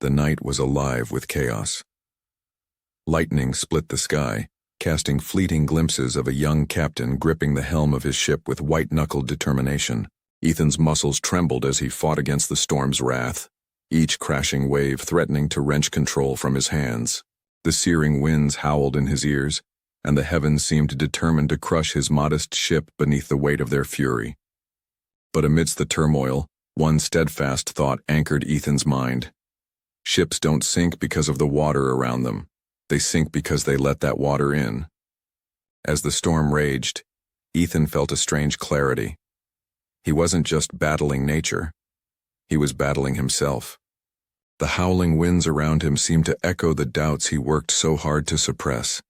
The night was alive with chaos. Lightning split the sky, casting fleeting glimpses of a young captain gripping the helm of his ship with white-knuckled determination. Ethan's muscles trembled as he fought against the storm's wrath, each crashing wave threatening to wrench control from his hands. The searing winds howled in his ears, and the heavens seemed determined to crush his modest ship beneath the weight of their fury. But amidst the turmoil, one steadfast thought anchored Ethan's mind. Ships don't sink because of the water around them. They sink because they let that water in. As the storm raged, Ethan felt a strange clarity. He wasn't just battling nature. He was battling himself. The howling winds around him seemed to echo the doubts he worked so hard to suppress.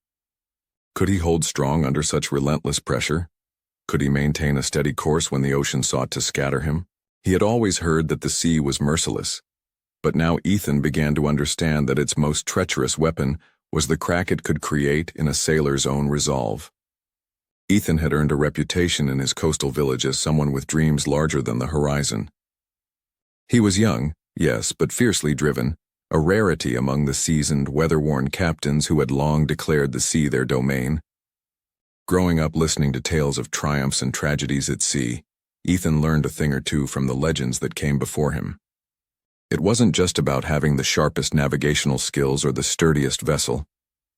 Could he hold strong under such relentless pressure? Could he maintain a steady course when the ocean sought to scatter him? He had always heard that the sea was merciless, but now Ethan began to understand that its most treacherous weapon was the crack it could create in a sailor's own resolve. Ethan had earned a reputation in his coastal village as someone with dreams larger than the horizon. He was young, yes, but fiercely driven, a rarity among the seasoned, weather-worn captains who had long declared the sea their domain. Growing up listening to tales of triumphs and tragedies at sea, Ethan learned a thing or two from the legends that came before him. It wasn't just about having the sharpest navigational skills or the sturdiest vessel.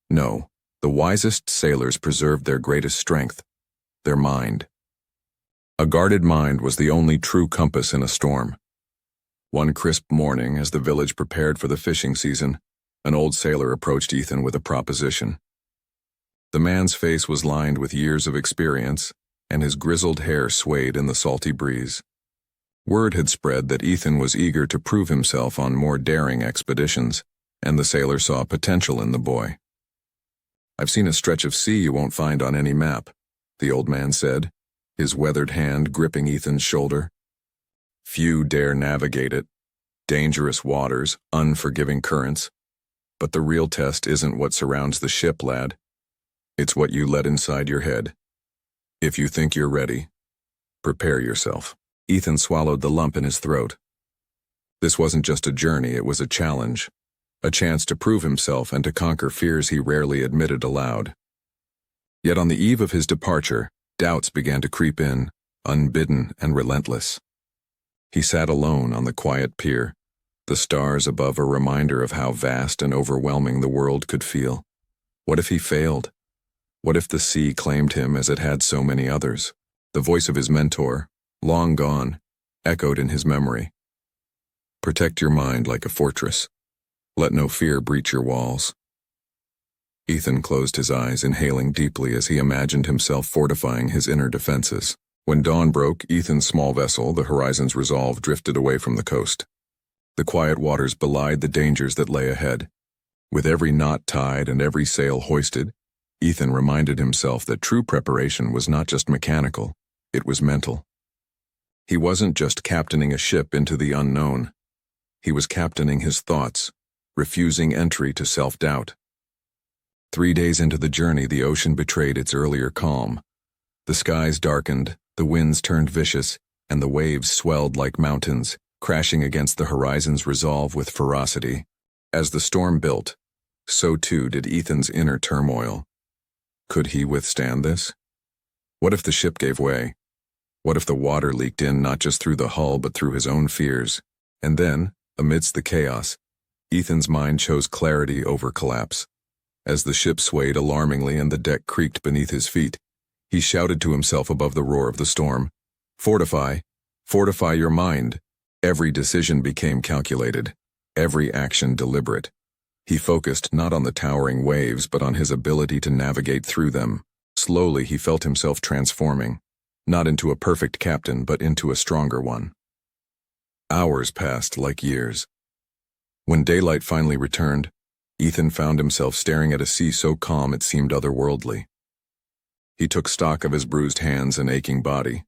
No, the wisest sailors preserved their greatest strength, their mind. A guarded mind was the only true compass in a storm. One crisp morning, as the village prepared for the fishing season, an old sailor approached Ethan with a proposition. The man's face was lined with years of experience, and his grizzled hair swayed in the salty breeze. Word had spread that Ethan was eager to prove himself on more daring expeditions, and the sailor saw potential in the boy. "I've seen a stretch of sea you won't find on any map," the old man said, his weathered hand gripping Ethan's shoulder. "Few dare navigate it. Dangerous waters, unforgiving currents. But the real test isn't what surrounds the ship, lad. It's what you let inside your head. If you think you're ready, prepare yourself." Ethan swallowed the lump in his throat. This wasn't just a journey, it was a challenge. A chance to prove himself and to conquer fears he rarely admitted aloud. Yet on the eve of his departure, doubts began to creep in, unbidden and relentless. He sat alone on the quiet pier, the stars above a reminder of how vast and overwhelming the world could feel. What if he failed? What if the sea claimed him as it had so many others? The voice of his mentor, long gone, echoed in his memory. "Protect your mind like a fortress. Let no fear breach your walls." Ethan closed his eyes, inhaling deeply as he imagined himself fortifying his inner defenses. When dawn broke, Ethan's small vessel, the Horizon's Resolve, drifted away from the coast. The quiet waters belied the dangers that lay ahead. With every knot tied and every sail hoisted, Ethan reminded himself that true preparation was not just mechanical, it was mental. He wasn't just captaining a ship into the unknown. He was captaining his thoughts, refusing entry to self-doubt. 3 days into the journey, the ocean betrayed its earlier calm. The skies darkened, the winds turned vicious, and the waves swelled like mountains, crashing against the Horizon's Resolve with ferocity. As the storm built, so too did Ethan's inner turmoil. Could he withstand this? What if the ship gave way? What if the water leaked in not just through the hull but through his own fears? And then, amidst the chaos, Ethan's mind chose clarity over collapse. As the ship swayed alarmingly and the deck creaked beneath his feet, he shouted to himself above the roar of the storm, "Fortify, fortify your mind." Every decision became calculated, every action deliberate. He focused not on the towering waves but on his ability to navigate through them. Slowly he felt himself transforming, not into a perfect captain but into a stronger one. Hours passed like years. When daylight finally returned, Ethan found himself staring at a sea so calm it seemed otherworldly. He took stock of his bruised hands and aching body.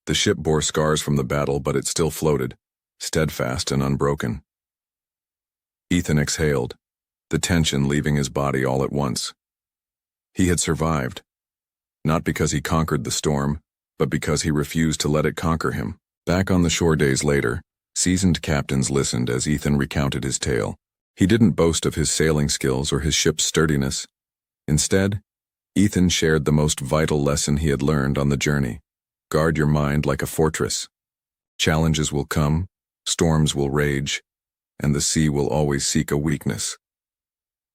The ship bore scars from the battle, but it still floated, steadfast and unbroken. Ethan exhaled, the tension leaving his body all at once. He had survived, not because he conquered the storm, but because he refused to let it conquer him. Back on the shore days later, Seasoned captains listened as Ethan recounted his tale. He didn't boast of his sailing skills or his ship's sturdiness. Instead, Ethan shared the most vital lesson he had learned on the journey. Guard your mind like a fortress. Challenges will come, storms will rage, and the sea will always seek a weakness.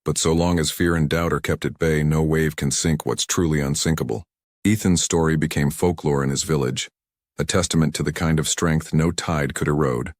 But so long as fear and doubt are kept at bay, no wave can sink what's truly unsinkable. Ethan's story became folklore in his village, a testament to the kind of strength no tide could erode.